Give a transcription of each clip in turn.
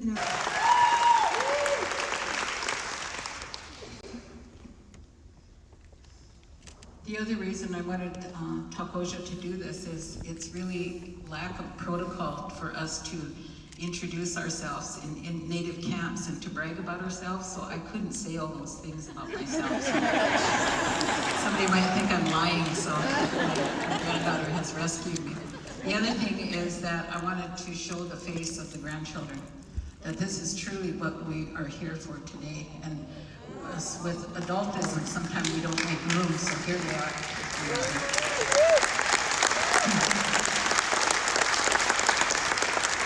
The other reason I wanted Takoja to do this is it's really lack of protocol for us to introduce ourselves in native camps and to brag about ourselves, so I couldn't say all those things about myself. So somebody might think I'm lying, so my granddaughter has rescued me. The other thing is that I wanted to show the face of the grandchildren, that this is truly what we are here for today. And with adultism, sometimes we don't make room, so here they are.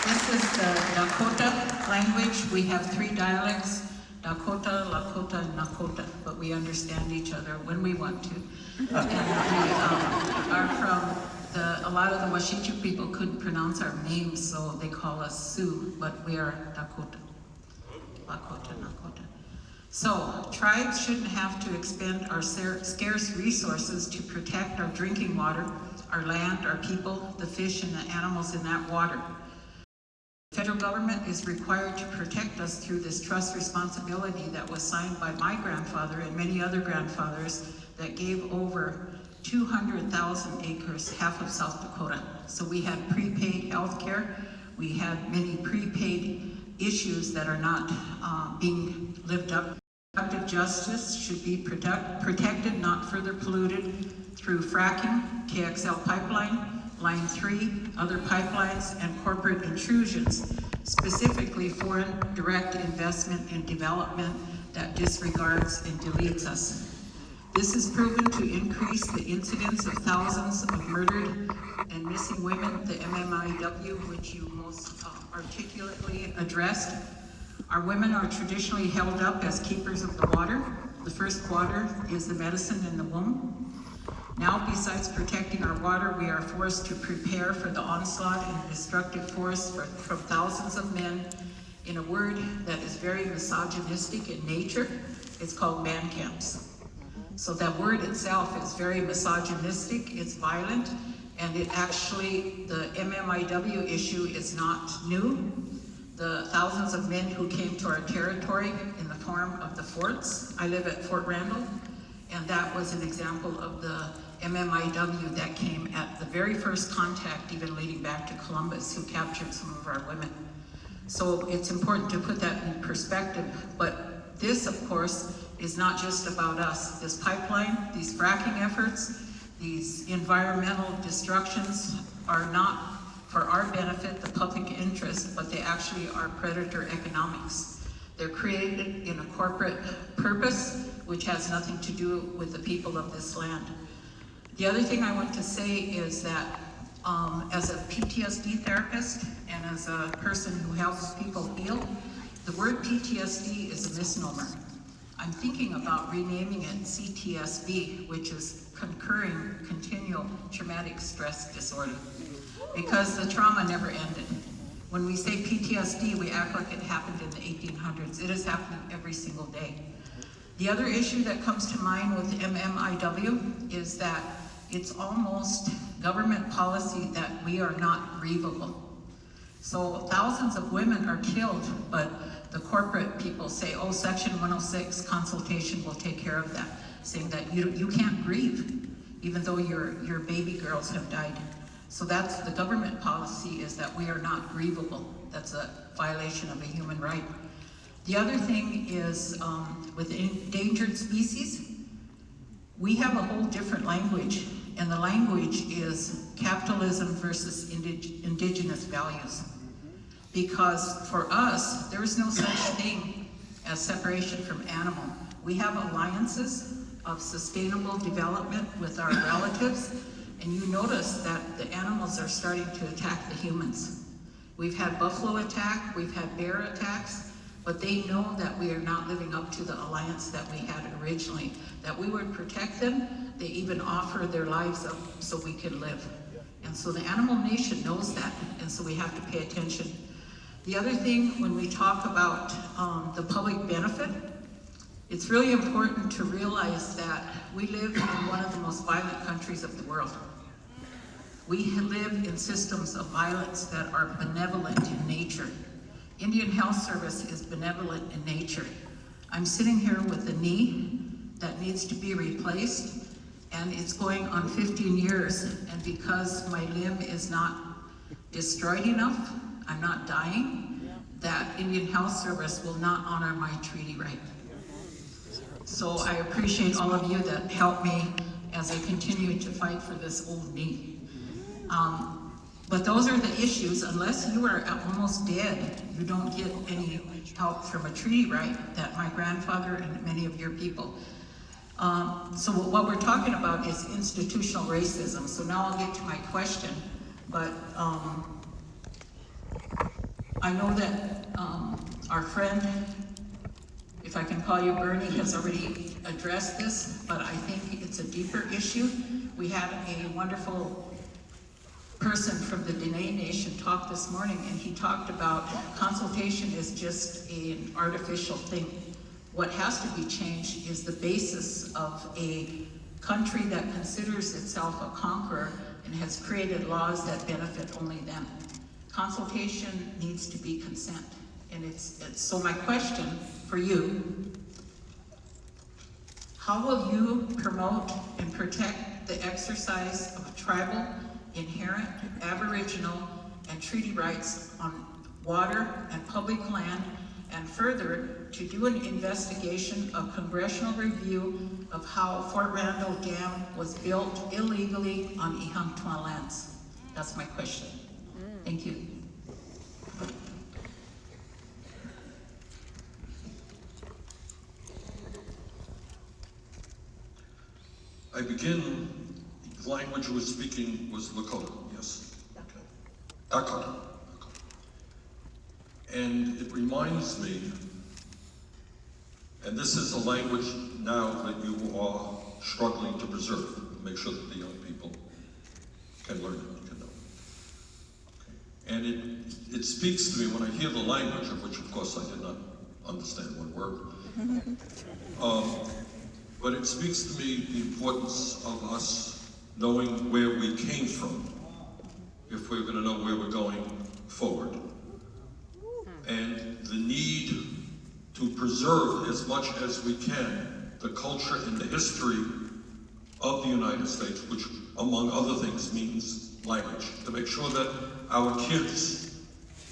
This is the Dakota language. We have 3 dialects, Dakota, Lakota, and Nakota, but we understand each other when we want to. And we are from a lot of the Washichu people couldn't pronounce our names, so they call us Sioux, but we are Dakota, Lakota, Nakota. So, tribes shouldn't have to expend our scarce resources to protect our drinking water, our land, our people, the fish, and the animals in that water. The federal government is required to protect us through this trust responsibility that was signed by my grandfather and many other grandfathers that gave over 200,000 acres, half of South Dakota. So we had prepaid health care, we had many prepaid issues that are not being lived up to. Reproductive justice should be protected, not further polluted through fracking, KXL pipeline, Line 3, other pipelines, and corporate intrusions, specifically foreign direct investment in development that disregards and deletes us. This is proven to increase the incidence of thousands of murdered and missing women, the MMIW, which you most articulately addressed. Our women are traditionally held up as keepers of the water. The first water is the medicine in the womb. Now, besides protecting our water, we are forced to prepare for the onslaught and destructive force from thousands of men in a word that is very misogynistic in nature. It's called man camps. So that word itself is very misogynistic, it's violent, and it actually, the MMIW issue is not new. The thousands of men who came to our territory in the form of the forts. I live at Fort Randall, and that was an example of the MMIW that came at the very first contact, even leading back to Columbus, who captured some of our women. So it's important to put that in perspective, but this, of course, is not just about us. This pipeline, these fracking efforts, these environmental destructions are not for our benefit, the public interest, but they actually are predator economics. They're created in a corporate purpose, which has nothing to do with the people of this land. The other thing I want to say is that as a PTSD therapist and as a person who helps people heal, the word PTSD is a misnomer. I'm thinking about renaming it CTSB, which is concurring continual traumatic stress disorder, because the trauma never ended. When we say PTSD, we act like it happened in the 1800s. It is happening every single day. The other issue that comes to mind with MMIW is that it's almost government policy that we are not grievable. So thousands of women are killed, but the corporate people say, oh, Section 106 consultation will take care of that, saying that you can't grieve, even though your baby girls have died. So that's the government policy, is that we are not grievable. That's a violation of a human right. The other thing is with endangered species, we have a whole different language, and the language is capitalism versus indigenous values. Because for us, there is no such thing as separation from animal. We have alliances of sustainable development with our relatives, and you notice that the animals are starting to attack the humans. We've had buffalo attack, we've had bear attacks, but they know that we are not living up to the alliance that we had originally, that we would protect them. They even offer their lives up so we can live. And so the animal nation knows that, and so we have to pay attention. The other thing, when we talk about the public benefit, it's really important to realize that we live in one of the most violent countries of the world. We live in systems of violence that are benevolent in nature. Indian Health Service is benevolent in nature. I'm sitting here with a knee that needs to be replaced, and it's going on 15 years, and because my limb is not destroyed enough, I'm not dying, that Indian Health Service will not honor my treaty right. So I appreciate all of you that helped me as I continue to fight for this old knee. But those are the issues. Unless you are almost dead, you don't get any help from a treaty right that my grandfather and many of your people. So what we're talking about is institutional racism. So now I'll get to my question, but I know that our friend, if I can call you Bernie, has already addressed this, but I think it's a deeper issue. We had a wonderful person from the Dene Nation talk this morning, and he talked about consultation is just an artificial thing. What has to be changed is the basis of a country that considers itself a conqueror and has created laws that benefit only them. Consultation needs to be consent. And so my question for you, how will you promote and protect the exercise of tribal, inherent, Aboriginal, and treaty rights on water and public land, and further, to do an investigation of congressional review of how Fort Randall Dam was built illegally on Ihamptwa lands? That's my question. Thank you. I begin, the language you were speaking was Lakota, yes? Okay. Dakota. And it reminds me, and this is a language now that you are struggling to preserve, to make sure that the young people can learn it, can know. Okay. And it speaks to me when I hear the language, of which of course I did not understand one word. But it speaks to me the importance of us knowing where we came from, if we're going to know where we're going forward. And the need to preserve as much as we can the culture and the history of the United States, which among other things means language, to make sure that our kids,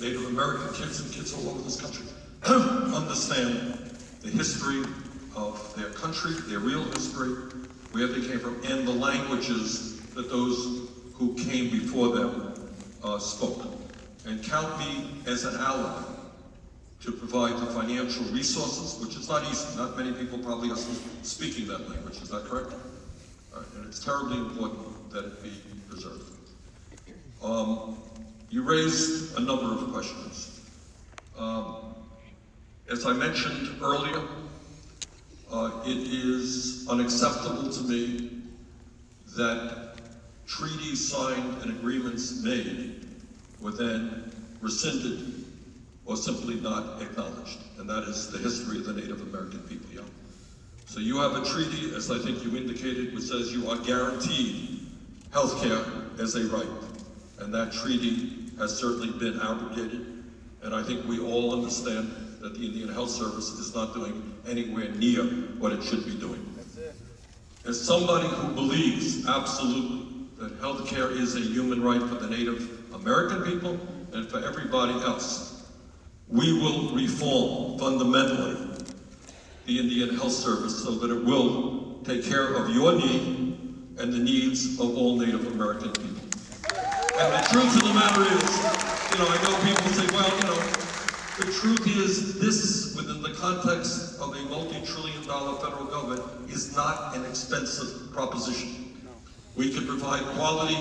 Native American kids and kids all over this country, understand the history of their country, their real history, where they came from, and the languages that those who came before them spoke. And count me as an ally to provide the financial resources, which is not easy. Not many people probably are speaking that language, is that correct? And it's terribly important that it be preserved. You raised a number of questions. As I mentioned earlier, it is unacceptable to me that treaties signed and agreements made were then rescinded or simply not acknowledged. And that is the history of the Native American people, yeah? So you have a treaty, as I think you indicated, which says you are guaranteed health care as a right. And that treaty has certainly been abrogated. And I think we all understand that the Indian Health Service is not doing anywhere near what it should be doing. As somebody who believes absolutely that health care is a human right for the Native American people and for everybody else, we will reform fundamentally the Indian Health Service so that it will take care of your need and the needs of all Native American people. And the truth of the matter is, I know people say, well, the truth is this, within the context of a multi-trillion-dollar federal government, is not an expensive proposition. We can provide quality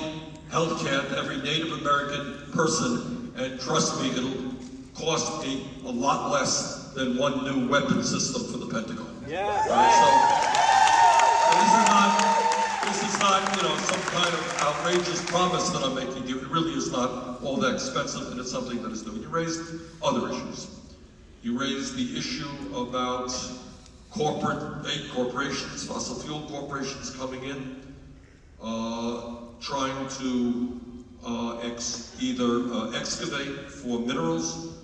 health care to every Native American person, and trust me, it'll cost me a lot less than one new weapon system for the Pentagon. Yeah. This is not, some kind of outrageous promise that I'm making you. It really is not all that expensive, and it's something that is new. You raised other issues. You raised the issue about corporations, fossil fuel corporations coming in, trying to either excavate for minerals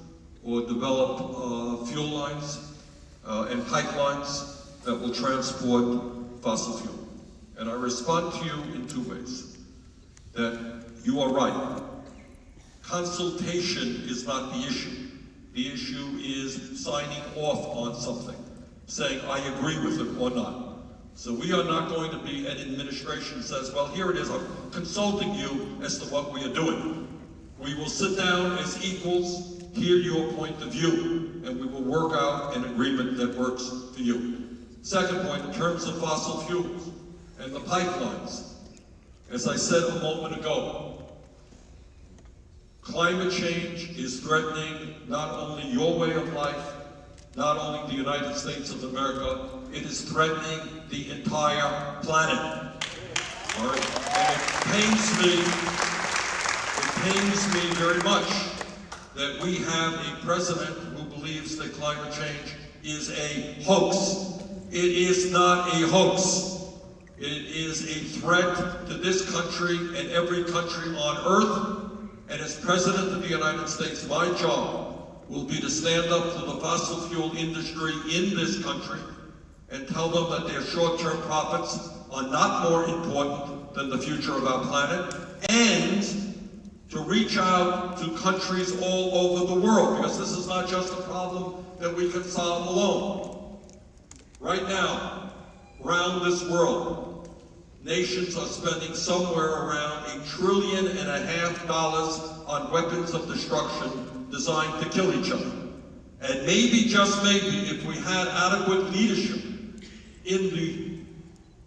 or develop fuel lines and pipelines that will transport fossil fuel. And I respond to you in two ways. That you are right. Consultation is not the issue. The issue is signing off on something, saying I agree with it or not. So we are not going to be an administration that says, well, here it is, I'm consulting you as to what we are doing. We will sit down as equals, hear your point of view, and we will work out an agreement that works for you. Second point, in terms of fossil fuels and the pipelines, as I said a moment ago, climate change is threatening not only your way of life, not only the United States of America, it is threatening the entire planet. All right? And it pains me very much that we have a president who believes that climate change is a hoax. It is not a hoax. It is a threat to this country and every country on earth. And as President of the United States, my job will be to stand up to the fossil fuel industry in this country and tell them that their short-term profits are not more important than the future of our planet, and to reach out to countries all over the world, because this is not just a problem that we can solve alone. Right now, around this world, nations are spending somewhere around $1.5 trillion on weapons of destruction designed to kill each other. And maybe, just maybe, if we had adequate leadership in the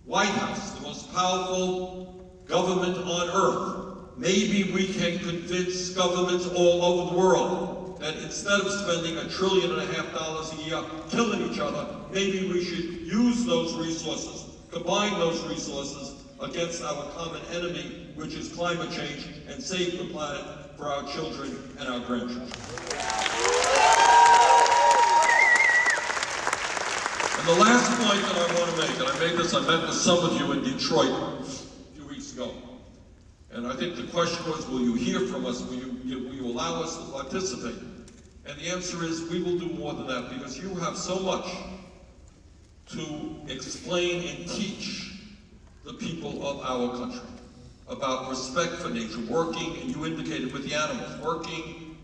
White House, the most powerful government on earth, maybe we can convince governments all over the world that instead of spending $1.5 trillion a year killing each other, maybe we should use those resources, combine those resources against our common enemy, which is climate change, and save the planet for our children and our grandchildren. And the last point that I want to make, and I met with some of you in Detroit a few weeks ago, and I think the question was, will you hear from us? Will you allow us to participate? And the answer is, we will do more than that, because you have so much to explain and teach the people of our country about respect for nature, working, and you indicated with the animals, working,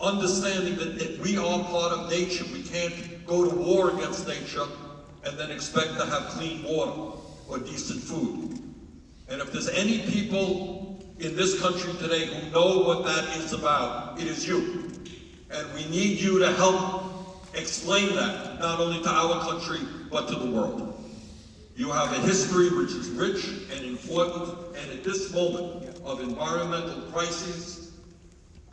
understanding that we are part of nature. We can't go to war against nature and then expect to have clean water or decent food. And if there's any people in this country today who know what that is about, it is you. And we need you to help explain that, not only to our country, but to the world. You have a history which is rich and important, and at this moment of environmental crisis,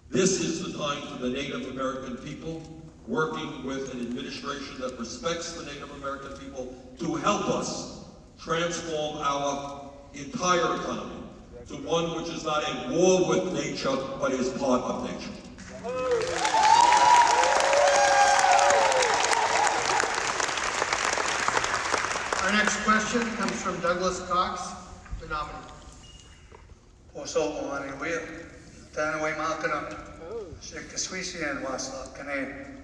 this is the time for the Native American people, working with an administration that respects the Native American people, to help us transform our entire economy to one which is not at war with nature, but is part of nature. Our next question comes from Douglas Cox, the nominee. Oso Moani Wheel, Tanaway Malkana, Shikaswisi and Wasla Kane.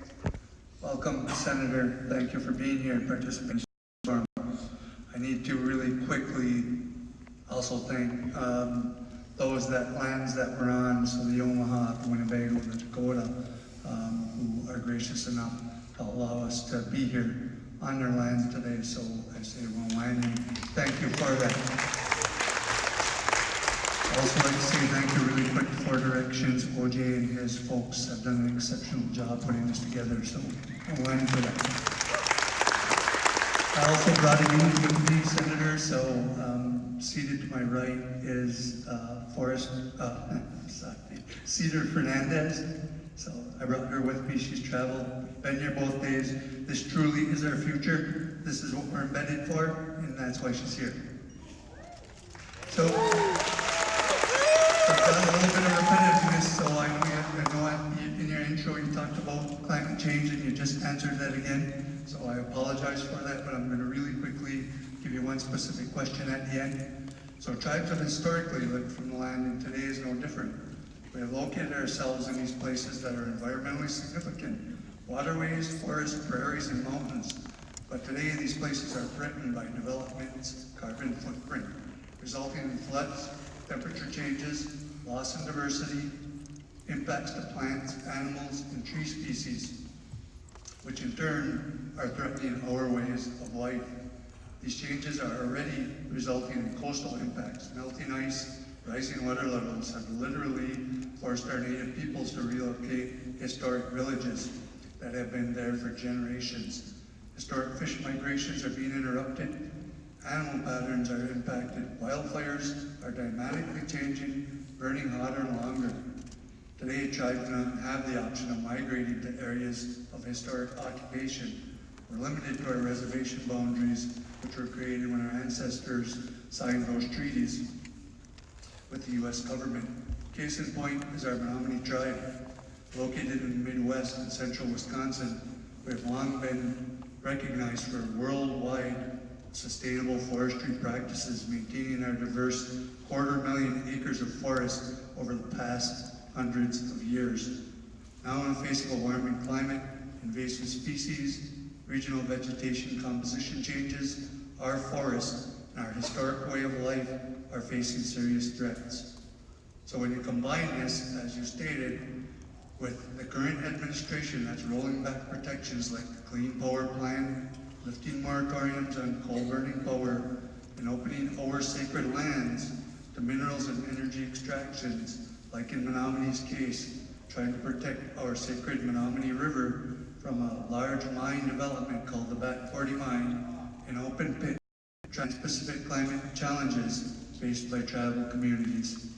Welcome, Senator. Thank you for being here and participating. I need to really quickly also thank those lands that we're on, so the Omaha, the Winnebago, the Dakota, who are gracious enough to allow us to be here on their lands today. So I say, thank you for that. I also like to say thank you really quick for directions. OJ and his folks have done an exceptional job putting this together, so I'll for that. I also brought a unit with me, Senator, so seated to my right is Cedar Fernandez. So I brought her with me. She's traveled, been here both days. This truly is our future. This is what we're embedded for, and that's why she's here. So I've got a little bit of repetitiveness, so I know in your intro you talked about climate change and you just answered that again. So I apologize for that, but I'm going to really quickly give you one specific question at the end. So tribes have historically lived from the land, and today is no different. We have located ourselves in these places that are environmentally significant: waterways, forests, prairies, and mountains. But today these places are threatened by development's carbon footprint, resulting in floods, temperature changes, loss in diversity, impacts to plants, animals, and tree species, which in turn are threatening our ways of life. These changes are already resulting in coastal impacts. Melting ice, rising water levels have literally forced our native peoples to relocate historic villages that have been there for generations. Historic fish migrations are being interrupted. Animal patterns are impacted. Wildfires are dynamically changing, burning hotter and longer. Today, tribes do not have the option of migrating to areas of historic occupation. We're limited to our reservation boundaries, which were created when our ancestors signed those treaties with the U.S. government. Case in point is our Menominee tribe, located in the Midwest and central Wisconsin. We have long been recognized for worldwide sustainable forestry practices, maintaining our diverse 250,000 acres of forest over the past hundreds of years. Now, in the face of a warming climate, invasive species, regional vegetation composition changes, our forests and our historic way of life are facing serious threats. So when you combine this, as you stated, with the current administration that's rolling back protections like the Clean Power Plan, lifting moratoriums on coal-burning power, and opening our sacred lands to minerals and energy extractions, like in Menominee's case, trying to protect our sacred Menominee River from a large mine development called the Back 40 Mine, an open pit, trans-Pacific climate challenges faced by tribal communities.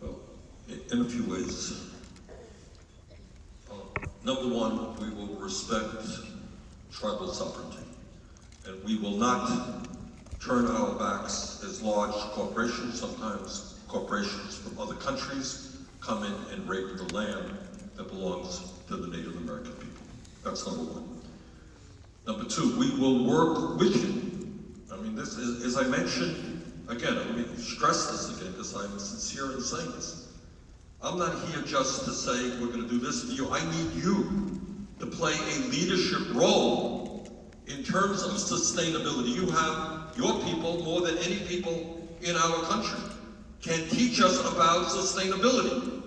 Well, in a few ways. Number one, we will respect tribal sovereignty, and we will not turn our backs as large corporations, sometimes corporations from other countries, come in and rape the land that belongs to the Native American people. That's number one. Number two, we will work with you. I mean, this is, as I mentioned, again, let me stress this again because I'm sincere in saying this. I'm not here just to say we're going to do this for you. I need you to play a leadership role in terms of sustainability. You have your people, more than any people in our country, can teach us about sustainability.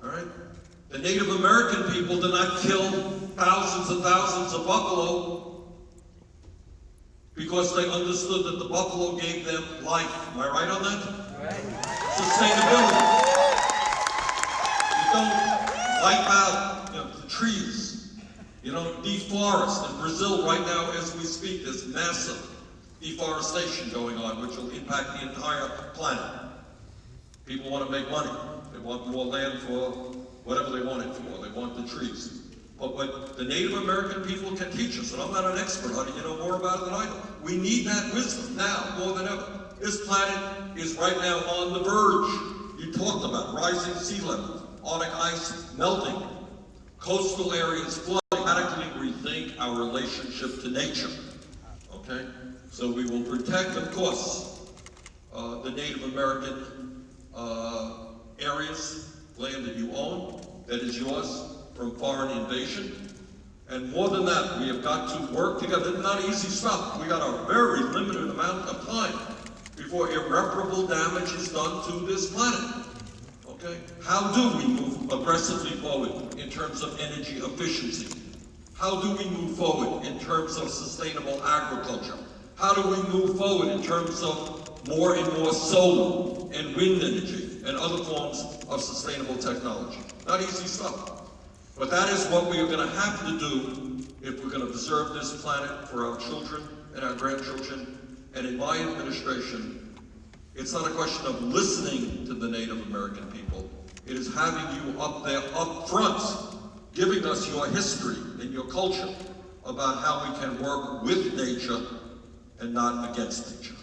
All right? The Native American people did not kill thousands and thousands of buffalo because they understood that the buffalo gave them life. Am I right on that? Right. Sustainability. You don't wipe out the trees. You don't deforest. In Brazil right now, as we speak, there's massive deforestation going on, which will impact the entire planet. People want to make money. They want more land for whatever they want it for. They want the trees. But what the Native American people can teach us, and I'm not an expert on it, you know more about it than I do. We need that wisdom now more than ever. This planet is right now on the verge. You talked about rising sea levels, Arctic ice melting, coastal areas flooding. Radically rethink our relationship to nature. Okay? So we will protect, of course, the Native American areas, land that you own, that is yours from foreign invasion. And more than that, we have got to work together. It's not easy stuff. We got a very limited amount of time before irreparable damage is done to this planet. Okay? How do we move aggressively forward in terms of energy efficiency? How do we move forward in terms of sustainable agriculture? How do we move forward in terms of more and more solar and wind energy and other forms of sustainable technology? Not easy stuff. But that is what we are going to have to do if we're going to preserve this planet for our children and our grandchildren. And in my administration, it's not a question of listening to the Native American people. It is having you up there, up front, giving us your history and your culture about how we can work with nature and not against nature.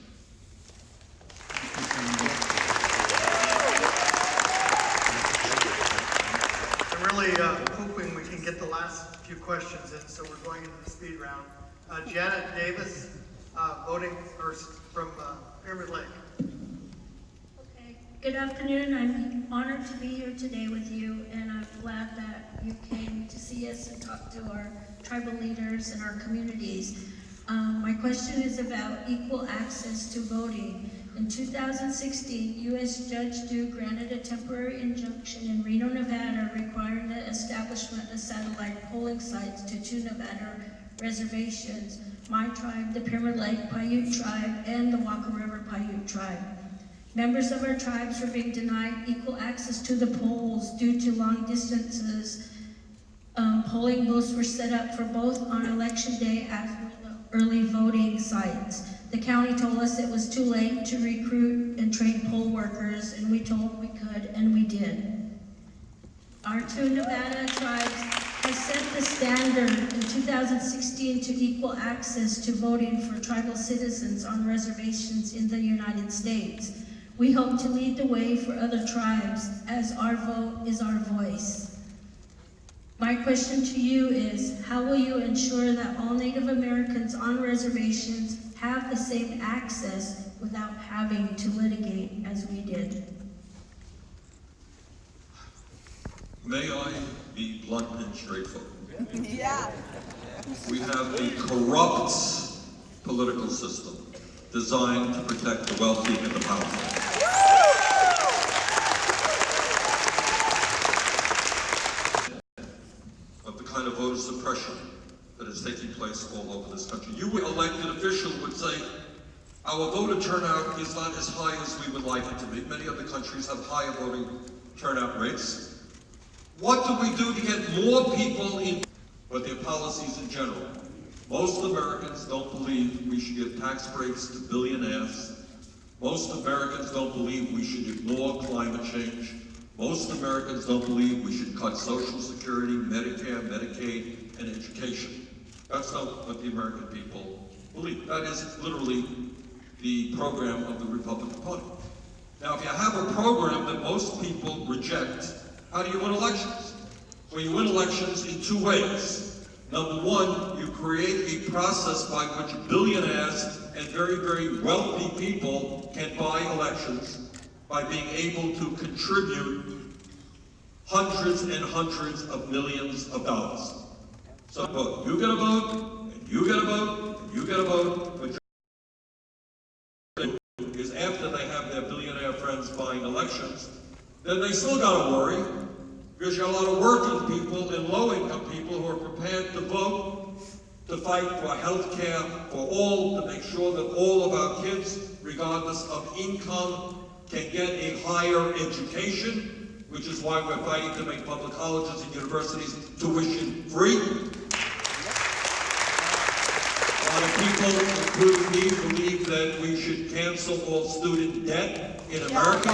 I'm really hoping we can get the last few questions in, so we're going into the speed round. Janet Davis, voting from Pyramid Lake. Okay. Good afternoon. I'm honored to be here today with you, and I'm glad that you came to see us and talk to our tribal leaders and our communities. My question is about equal access to voting. In 2016, U.S. Judge Dew granted a temporary injunction in Reno, Nevada, requiring the establishment of satellite polling sites to two Nevada reservations, my tribe, the Pyramid Lake Paiute tribe, and the Walker River Paiute tribe. Members of our tribes were being denied equal access to the polls due to long distances. Polling booths were set up for both on election day as were the early voting sites. The county told us it was too late to recruit and train poll workers, and we told them we could, and we did. Our two Nevada tribes have set the standard in 2016 to equal access to voting for tribal citizens on reservations in the United States. We hope to lead the way for other tribes, as our vote is our voice. My question to you is, how will you ensure that all Native Americans on reservations have the same access without having to litigate as we did? May I be blunt and straightforward? Yeah. We have a corrupt political system designed to protect the wealthy and the powerful. Of the kind of voter suppression that is taking place all over this country. You, elected official, would say, our voter turnout is not as high as we would like it to be. Many other countries have higher voting turnout rates. What do we do to get more people in, but their policies in general? Most Americans don't believe we should give tax breaks to billionaires. Most Americans don't believe we should ignore climate change. Most Americans don't believe we should cut Social Security, Medicare, Medicaid, and education. That's not what the American people believe. That is literally the program of the Republican Party. Now, if you have a program that most people reject, how do you win elections? Well, you win elections in two ways. Number one, you create a process by which billionaires and very, very wealthy people can buy elections by being able to contribute hundreds and hundreds of millions of dollars. So vote. You get a vote, and you get a vote, and you get a vote, but is after they have their billionaire friends buying elections, then they still gotta worry, because you have a lot of working people and low-income people who are prepared to vote, to fight for health care for all, to make sure that all of our kids, regardless of income, can get a higher education, which is why we're fighting to make public colleges and universities tuition free. A lot of people, including me, believe that we should cancel all student debt in America.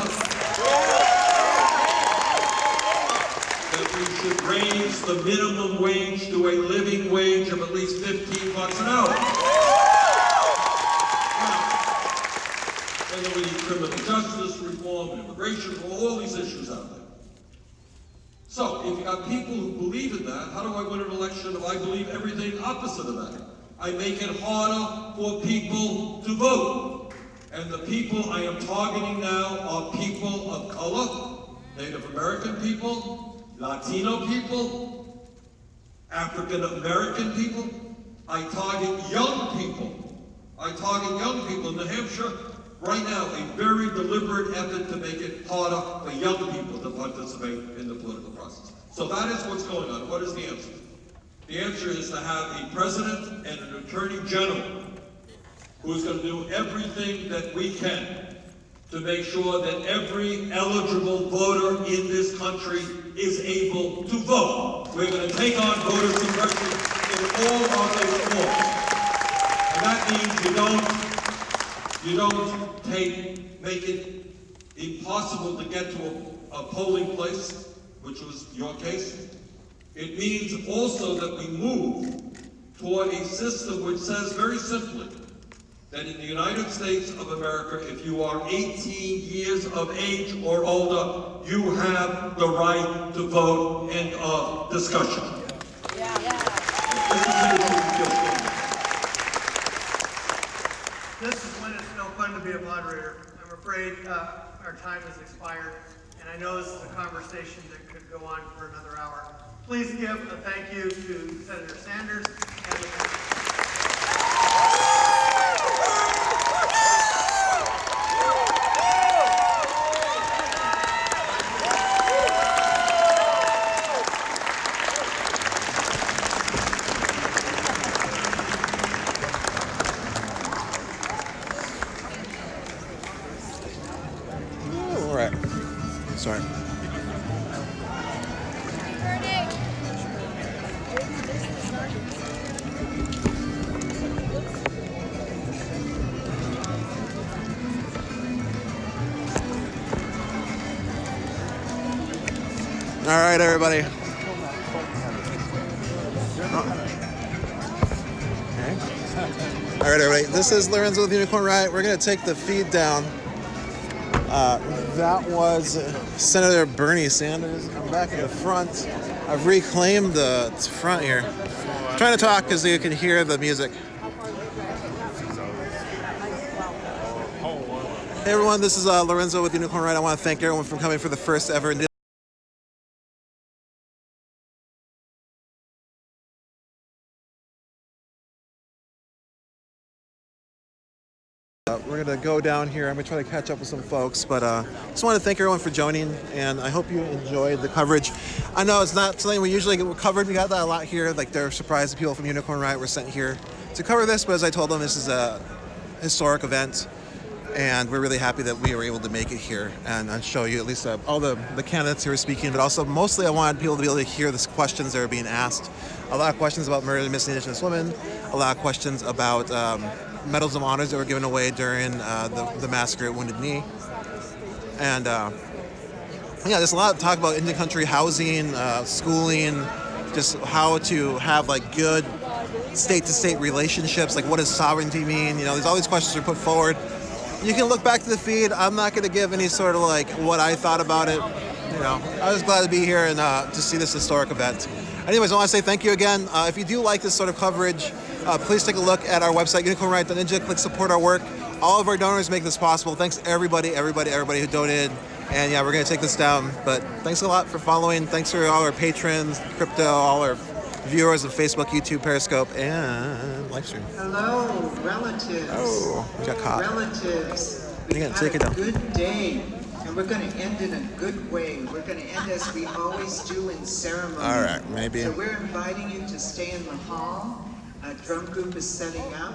That we should raise the minimum wage to a living wage of at least $15 an hour. And then we need criminal justice reform, immigration reform, all these issues out there. So, if you have people who believe in that, how do I win an election if I believe everything opposite of that? I make it harder for people to vote. And the people I am targeting now are people of color, Native American people, Latino people, African American people. I target young people. I target young people in New Hampshire. Right now, a very deliberate effort to make it harder for young people to participate in the political process. So that is what's going on. What is the answer? The answer is to have a president and an attorney general who's going to do everything that we can to make sure that every eligible voter in this country is able to vote. We're going to take on voter suppression in all of its forms. And that means you don't make it impossible to get to a polling place, which was your case. It means also that we move toward a system which says very simply that in the United States of America, if you are 18 years of age or older, you have the right to vote. End of discussion. Yeah. This is when it's no fun to be a moderator. I'm afraid our time has expired, and I know this is a conversation that could go on for another hour. Please give a thank you to Senator Sanders and the All right. Sorry. All right, everybody. Okay. All right, everybody. This is Lorenzo with the Unicorn Riot. We're going to take the feed down. That was Senator Bernie Sanders. I'm back in the front. I've reclaimed the front here. I'm trying to talk because you can hear the music. Hey everyone, this is Lorenzo with Unicorn Riot. I want to thank everyone for coming for the first ever we're going to go down here. I'm going to try to catch up with some folks, but just want to thank everyone for joining, and I hope you enjoyed the coverage. I know it's not something we usually get covered. We got that a lot here. Like, they're surprised the people from Unicorn Riot were sent here to cover this, but as I told them, this is a historic event, and we're really happy that we were able to make it here and show you at least all the candidates who are speaking, but also mostly I wanted people to be able to hear the questions that are being asked. A lot of questions about murdered and missing Indigenous women, a lot of questions about medals of honors that were given away during the massacre at Wounded Knee. And yeah, there's a lot of talk about Indian country housing, schooling, just how to have like good state-to-state relationships, like what does sovereignty mean? You know, there's all these questions are put forward. You can look back to the feed. I'm not going to give any sort of like what I thought about it. You know, I was glad to be here and to see this historic event. Anyways, I want to say thank you again. If you do like this sort of coverage, please take a look at our website, unicornriot.ninja. Click support our work. All of our donors make this possible. Thanks everybody who donated. And yeah, we're going to take this down. But thanks a lot for following. Thanks for all our patrons, crypto, all our viewers of Facebook, YouTube, Periscope, and Livestream. Hello, relatives. Oh, we got caught. Relatives. You We gotta had take it a down. good day, and we're going to end in a good way. We're going to end as we always do in ceremony. All right, maybe. So we're inviting you to stay in the hall. A drum group is setting up.